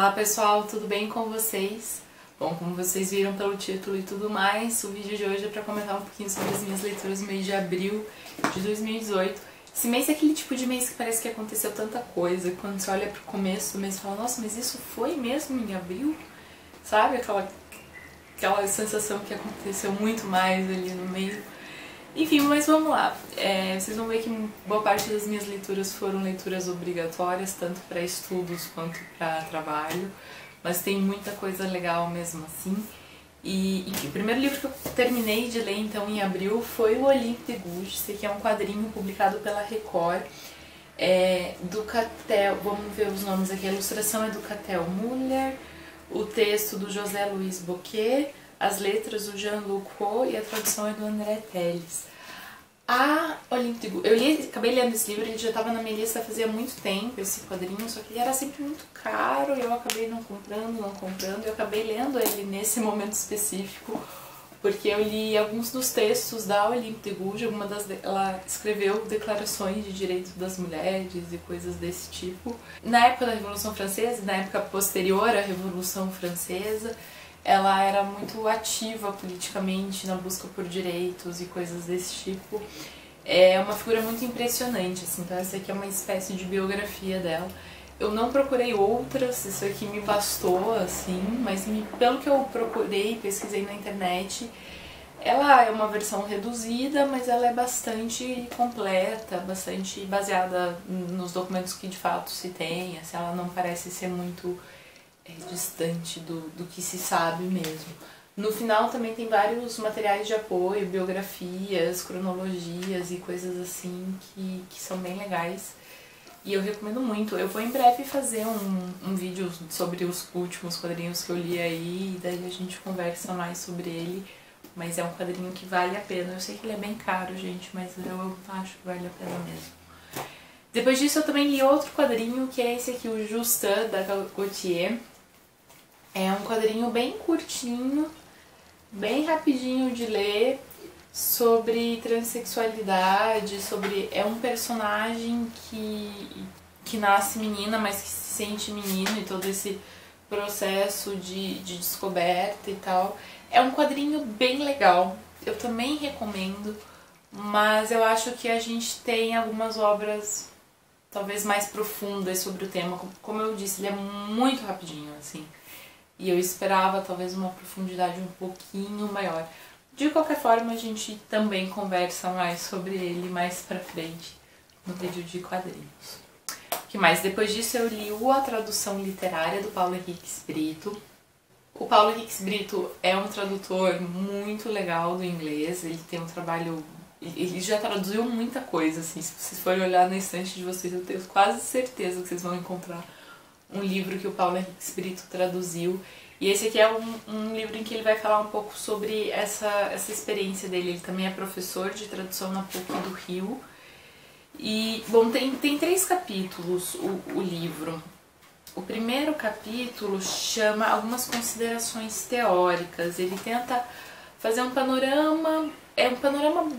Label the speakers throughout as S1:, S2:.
S1: Olá pessoal, tudo bem com vocês? Bom, como vocês viram pelo título e tudo mais, o vídeo de hoje é para comentar um pouquinho sobre as minhas leituras no mês de abril de 2018. Esse mês é aquele tipo de mês que parece que aconteceu tanta coisa, quando você olha pro começo do mês e fala, nossa, mas isso foi mesmo em abril? Sabe? Aquela sensação que aconteceu muito mais ali no meio. Enfim, mas vamos lá. Vocês vão ver que boa parte das minhas leituras foram leituras obrigatórias, tanto para estudos quanto para trabalho, mas tem muita coisa legal mesmo assim. E enfim, o primeiro livro que eu terminei de ler então em abril foi o Olympe de Gouges. Esse aqui é um quadrinho publicado pela Record, do Catel, vamos ver os nomes aqui, a ilustração é do Catel Müller, o texto do José Luiz Boquet, as letras do Jean-Luc Roux e a tradução é do André Teles. A Olympe de Gouges, eu acabei lendo esse livro, ele já estava na minha lista fazia muito tempo, esse quadrinho, só que ele era sempre muito caro e eu acabei não comprando, eu acabei lendo ele nesse momento específico, porque eu li alguns dos textos da Olympe de Gouges, ela escreveu declarações de direitos das mulheres e coisas desse tipo. Na época da Revolução Francesa, na época posterior à Revolução Francesa, ela era muito ativa politicamente na busca por direitos e coisas desse tipo. É uma figura muito impressionante, assim, então essa aqui é uma espécie de biografia dela. Eu não procurei outras, isso aqui me bastou, assim, mas pelo que eu procurei, pesquisei na internet, ela é uma versão reduzida, mas ela é bastante completa, bastante baseada nos documentos que de fato se tem, assim, ela não parece ser muito distante do que se sabe mesmo. No final também tem vários materiais de apoio, biografias, cronologias e coisas assim que são bem legais. E eu recomendo muito. Eu vou em breve fazer um vídeo sobre os últimos quadrinhos que eu li aí, e daí a gente conversa mais sobre ele. Mas é um quadrinho que vale a pena. Eu sei que ele é bem caro, gente, mas eu acho que vale a pena mesmo. Depois disso eu também li outro quadrinho, que é esse aqui, o Justin, da Gautier. É um quadrinho bem curtinho, bem rapidinho de ler, sobre transexualidade, é um personagem que nasce menina, mas que se sente menino e todo esse processo de descoberta e tal. É um quadrinho bem legal, eu também recomendo, mas eu acho que a gente tem algumas obras talvez mais profundas sobre o tema. Como eu disse, ele é muito rapidinho, assim. E eu esperava talvez uma profundidade um pouquinho maior. De qualquer forma, a gente também conversa mais sobre ele mais pra frente no vídeo de quadrinhos. O que mais? Depois disso eu li A Tradução Literária, do Paulo Henriques Brito. O Paulo Henriques Brito é um tradutor muito legal do inglês, ele tem um trabalho... Ele já traduziu muita coisa, assim, se vocês forem olhar na estante de vocês, eu tenho quase certeza que vocês vão encontrar um livro que o Paulo Henriques Brito traduziu. E esse aqui é um livro em que ele vai falar um pouco sobre essa experiência dele. Ele também é professor de tradução na PUC do Rio. E, bom, tem 3 capítulos o livro. O primeiro capítulo chama Algumas Considerações Teóricas. Ele tenta fazer um panorama, um panorama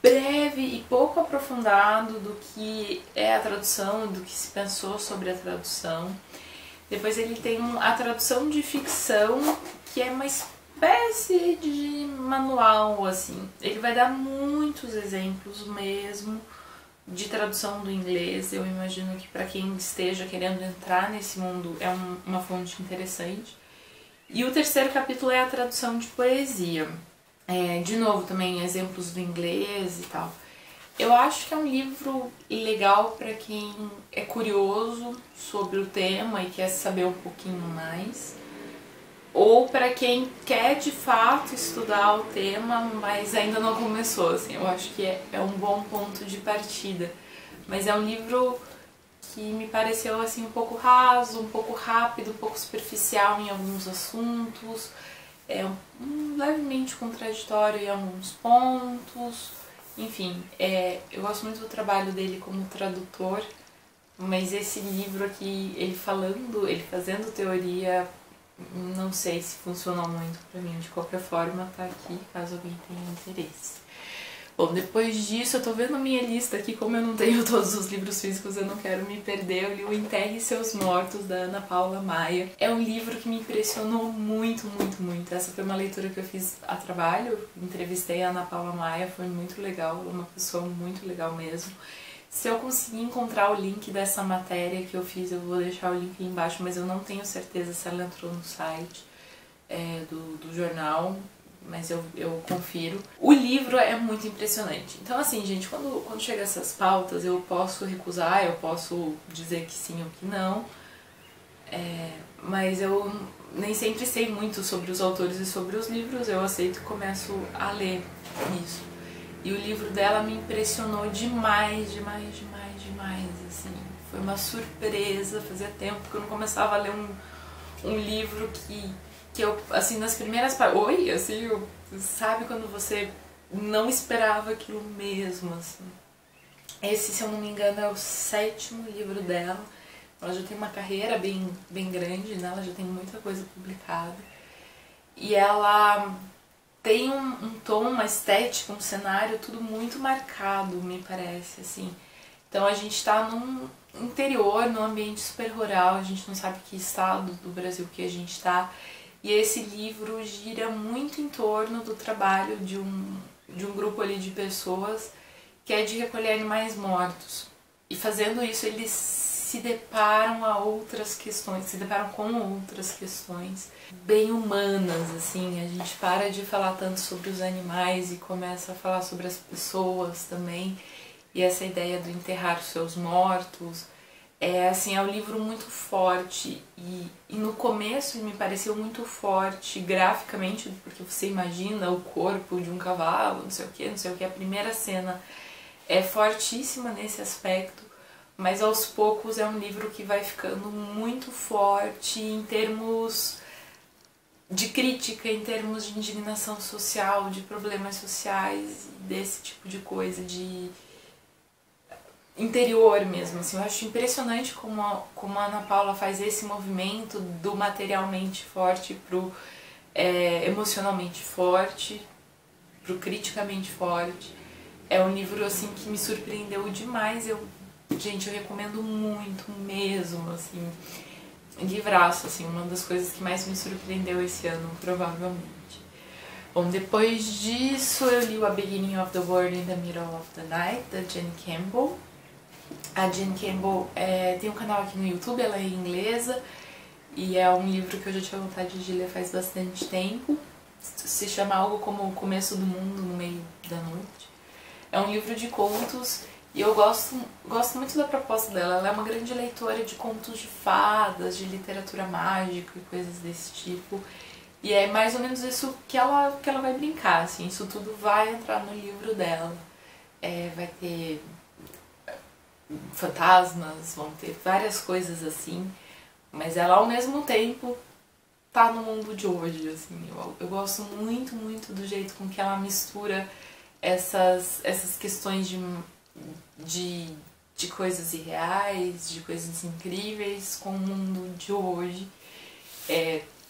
S1: breve e pouco aprofundado do que é a tradução, do que se pensou sobre a tradução. Depois ele tem a tradução de ficção, que é uma espécie de manual, assim. Ele vai dar muitos exemplos mesmo de tradução do inglês. Eu imagino que para quem esteja querendo entrar nesse mundo é uma fonte interessante. E o terceiro capítulo é a tradução de poesia. De novo, também exemplos do inglês e tal. Eu acho que é um livro legal para quem é curioso sobre o tema e quer saber um pouquinho mais. Ou para quem quer de fato estudar o tema, mas ainda não começou, assim. Eu acho que é um bom ponto de partida. Mas é um livro que me pareceu assim um pouco raso, um pouco rápido, um pouco superficial em alguns assuntos. Levemente contraditório em alguns pontos, enfim, eu gosto muito do trabalho dele como tradutor, mas esse livro aqui, ele fazendo teoria, não sei se funcionou muito pra mim. De qualquer forma, tá aqui, caso alguém tenha interesse. Bom, depois disso, eu tô vendo a minha lista aqui, como eu não tenho todos os livros físicos, eu não quero me perder. Eu li o Enterre Seus Mortos, da Ana Paula Maia. É um livro que me impressionou muito, muito, muito. Essa foi uma leitura que eu fiz a trabalho, entrevistei a Ana Paula Maia, foi muito legal, uma pessoa muito legal mesmo. Se eu conseguir encontrar o link dessa matéria que eu fiz, eu vou deixar o link aí embaixo, mas eu não tenho certeza se ela entrou no site do jornal, mas eu confiro. O livro é muito impressionante. Então assim, gente, quando chega essas pautas, eu posso recusar, eu posso dizer que sim ou que não, mas eu nem sempre sei muito sobre os autores e sobre os livros, eu aceito e começo a ler isso. E o livro dela me impressionou demais, demais, demais, demais, assim. Foi uma surpresa, fazia tempo que eu não começava a ler um livro que eu, assim, nas primeiras páginas... Oi? Assim, sabe quando você não esperava aquilo mesmo, assim. Esse, se eu não me engano, é o 7º livro dela. Ela já tem uma carreira bem grande, né? Ela já tem muita coisa publicada. E ela tem um tom, uma estética, um cenário, tudo muito marcado, me parece, assim. Então a gente tá num interior, num ambiente super rural, a gente não sabe que estado do Brasil que a gente tá. E esse livro gira muito em torno do trabalho de um grupo ali de pessoas que é de recolher animais mortos. E fazendo isso eles se deparam com outras questões bem humanas, assim. A gente para de falar tanto sobre os animais e começa a falar sobre as pessoas também. E essa ideia do enterrar os seus mortos, é um livro muito forte e no começo me pareceu muito forte graficamente, porque você imagina o corpo de um cavalo, não sei o que, a primeira cena é fortíssima nesse aspecto, mas aos poucos é um livro que vai ficando muito forte em termos de crítica, em termos de indignação social, de problemas sociais, desse tipo de coisa, de interior mesmo, assim. Eu acho impressionante como a Ana Paula faz esse movimento do materialmente forte pro emocionalmente forte, pro criticamente forte. É um livro, assim, que me surpreendeu demais. Gente, eu recomendo muito mesmo, assim. Livraço, assim, uma das coisas que mais me surpreendeu esse ano, provavelmente. Bom, depois disso eu li o A Beginning of the World in the Middle of the Night, da Jane Campbell. A Jane Campbell tem um canal aqui no YouTube, ela é inglesa, e é um livro que eu já tinha vontade de ler faz bastante tempo. Se chama algo como O Começo do Mundo no Meio da Noite. É um livro de contos e eu gosto muito da proposta dela. Ela é uma grande leitora de contos de fadas, de literatura mágica e coisas desse tipo. E é mais ou menos isso que ela vai brincar, assim. Isso tudo vai entrar no livro dela. Vai ter fantasmas, vão ter várias coisas assim, mas ela ao mesmo tempo tá no mundo de hoje, assim. Eu gosto muito, muito do jeito com que ela mistura essas questões de coisas irreais, de coisas incríveis com o mundo de hoje.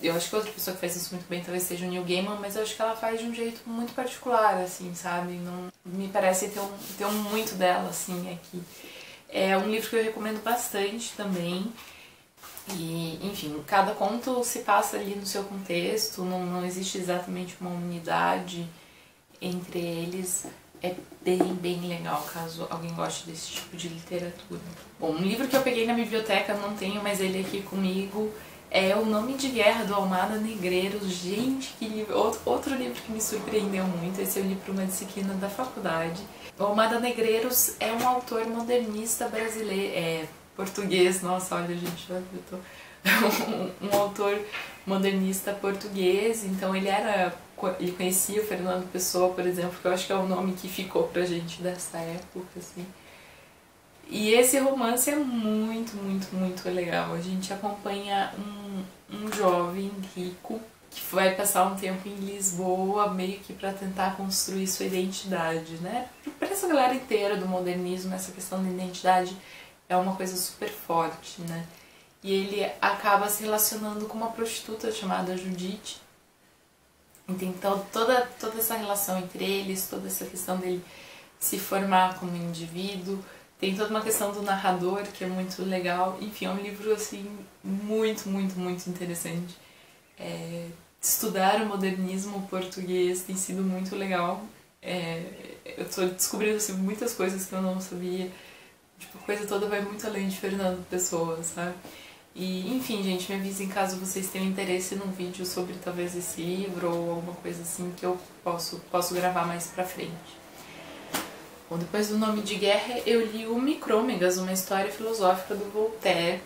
S1: Eu acho que outra pessoa que faz isso muito bem talvez seja o Neil Gaiman, mas eu acho que ela faz de um jeito muito particular, assim, sabe? Não me parece ter muito dela, assim, aqui. É um livro que eu recomendo bastante também. E, enfim, cada conto se passa ali no seu contexto, não existe exatamente uma unidade entre eles. É bem legal, caso alguém goste desse tipo de literatura. Bom, um livro que eu peguei na biblioteca, não tenho mais ele aqui comigo, é O Nome de Guerra, do Almada Negreiros. Gente, que livro! Outro livro que me surpreendeu muito, esse eu li para uma disciplina da faculdade. O Almada Negreiros é um autor modernista brasileiro, português, nossa, olha gente, eu tô... um autor modernista português, então ele conhecia o Fernando Pessoa, por exemplo, que eu acho que é o nome que ficou pra gente dessa época, assim. E esse romance é muito, muito, muito legal. A gente acompanha um jovem rico que vai passar um tempo em Lisboa, meio que para tentar construir sua identidade, né? Para essa galera inteira do modernismo, essa questão da identidade é uma coisa super forte, né? E ele acaba se relacionando com uma prostituta chamada Judite. Então toda essa relação entre eles, toda essa questão dele se formar como indivíduo. Tem toda uma questão do narrador que é muito legal. Enfim, é um livro assim muito, muito, muito interessante. Estudar o modernismo português tem sido muito legal. Eu tô descobrindo assim, muitas coisas que eu não sabia. Tipo, a coisa toda vai muito além de Fernando Pessoa, sabe? E, enfim, gente, me avisem caso vocês tenham interesse num vídeo sobre talvez esse livro ou alguma coisa assim que eu posso gravar mais pra frente. Bom, depois do Nome de Guerra, eu li o Micrômegas, uma história filosófica do Voltaire.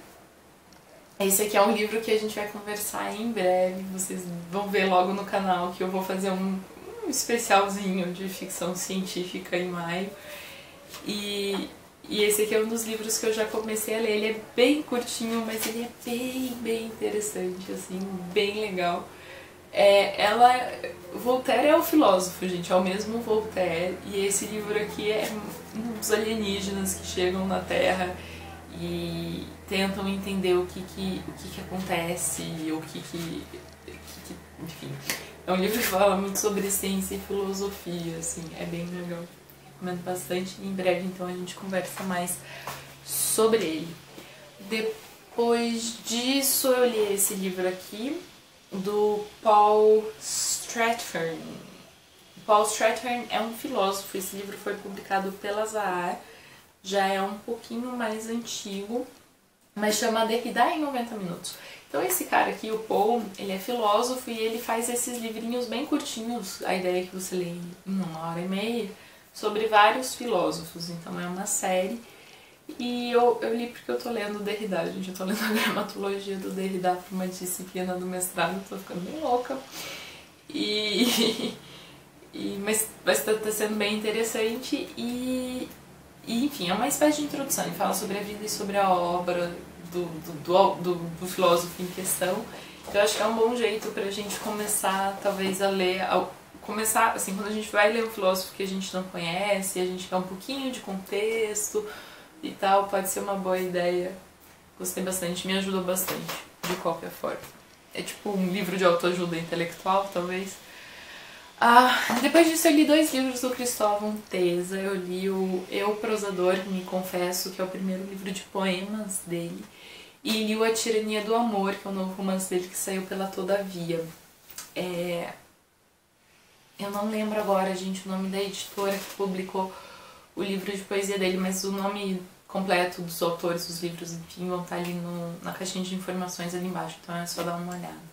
S1: Esse aqui é um livro que a gente vai conversar em breve, vocês vão ver logo no canal que eu vou fazer um especialzinho de ficção científica em maio. E esse aqui é um dos livros que eu já comecei a ler. Ele é bem curtinho, mas ele é bem interessante, assim, bem legal. Voltaire é o filósofo, gente, é o mesmo Voltaire. E esse livro aqui é uns alienígenas que chegam na Terra e tentam entender o que acontece, enfim. É um livro que fala muito sobre ciência e filosofia, assim, é bem legal. Recomendo bastante. Em breve, então, a gente conversa mais sobre ele. Depois disso, eu li esse livro aqui, do Paul Strathairn. Paul Strathairn é um filósofo. Esse livro foi publicado pela Zahar, já é um pouquinho mais antigo, mas chama Derrida em 90 minutos. Então esse cara aqui, o Paul, ele é filósofo e ele faz esses livrinhos bem curtinhos, a ideia é que você lê em 1h30, sobre vários filósofos. Então é uma série. E eu li porque eu tô lendo o Derrida, gente. Eu tô lendo a gramatologia do Derrida para uma disciplina do mestrado, tô ficando bem louca. Mas tá sendo bem interessante enfim, é uma espécie de introdução. Ele fala sobre a vida e sobre a obra do filósofo em questão. Então eu acho que é um bom jeito pra gente começar, talvez, a ler. Começar, assim, quando a gente vai ler um filósofo que a gente não conhece, a gente quer um pouquinho de contexto e tal, pode ser uma boa ideia. Gostei bastante, me ajudou bastante, de qualquer forma. É tipo um livro de autoajuda intelectual, talvez. Depois disso eu li 2 livros do Cristóvão Teza. Eu li o Eu Prosador, me confesso, que é o primeiro livro de poemas dele. E li o A Tirania do Amor, que é o novo romance dele que saiu pela Todavia. Eu não lembro agora, gente, o nome da editora que publicou o livro de poesia dele, mas o nome completo dos autores dos livros, enfim, vão estar ali na caixinha de informações ali embaixo, então é só dar uma olhada.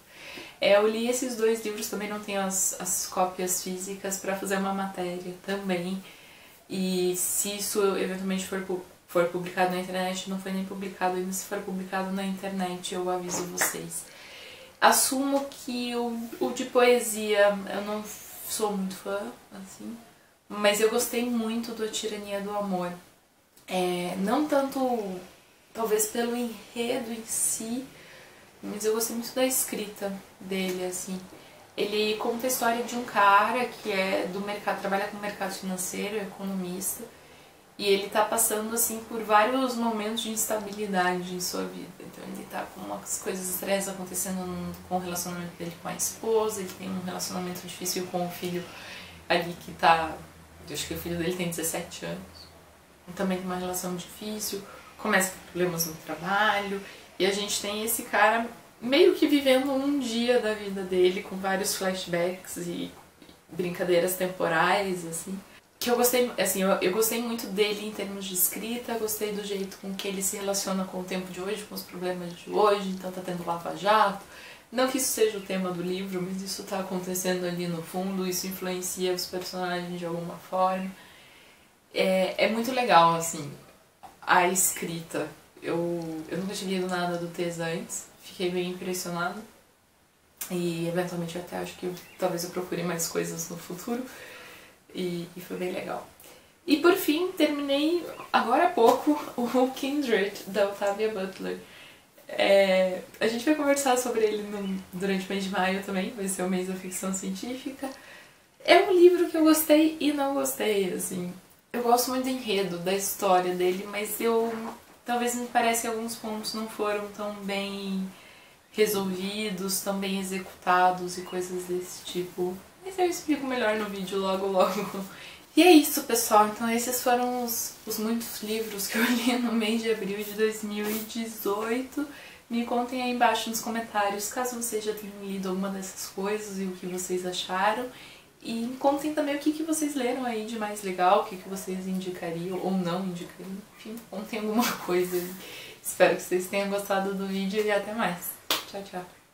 S1: Eu li esses 2 livros, também não tenho as cópias físicas para fazer uma matéria também, e se isso eventualmente for publicado na internet, não foi nem publicado ainda, se for publicado na internet eu aviso vocês. Assumo que o de poesia eu não sou muito fã, assim, mas eu gostei muito do A Tirania do Amor. Não tanto, talvez, pelo enredo em si, mas eu gostei muito da escrita dele, assim. Ele conta a história de um cara que é do mercado, trabalha com o mercado financeiro, é economista, e ele tá passando, assim, por vários momentos de instabilidade em sua vida. Então ele tá com umas coisas estranhas acontecendo com o relacionamento dele com a esposa, ele tem um relacionamento difícil com o filho ali que tá... Eu acho que o filho dele tem 17 anos. Também tem uma relação difícil, começa a ter problemas no trabalho, e a gente tem esse cara meio que vivendo um dia da vida dele, com vários flashbacks e brincadeiras temporais, assim. Que eu gostei, assim, eu gostei muito dele em termos de escrita, gostei do jeito com que ele se relaciona com o tempo de hoje, com os problemas de hoje, então tá tendo lava-jato. Não que isso seja o tema do livro, mas isso tá acontecendo ali no fundo, isso influencia os personagens de alguma forma. É muito legal, assim, a escrita. Eu nunca tinha lido nada do Teza antes, fiquei bem impressionada. E eventualmente eu até acho que talvez eu procure mais coisas no futuro. E foi bem legal. E por fim, terminei agora há pouco o Kindred, da Octavia Butler. A gente vai conversar sobre ele durante o mês de maio também, vai ser o mês da ficção científica. É um livro que eu gostei e não gostei, assim. Eu gosto muito do enredo, da história dele, mas talvez me pareça que alguns pontos não foram tão bem resolvidos, tão bem executados e coisas desse tipo. Mas eu explico melhor no vídeo logo. E é isso, pessoal. Então esses foram os muitos livros que eu li no mês de abril de 2018. Me contem aí embaixo nos comentários caso vocês já tenham lido alguma dessas coisas e o que vocês acharam. E me contem também o que vocês leram aí de mais legal, o que vocês indicariam ou não indicariam. Enfim, contem alguma coisa. Espero que vocês tenham gostado do vídeo e até mais. Tchau, tchau.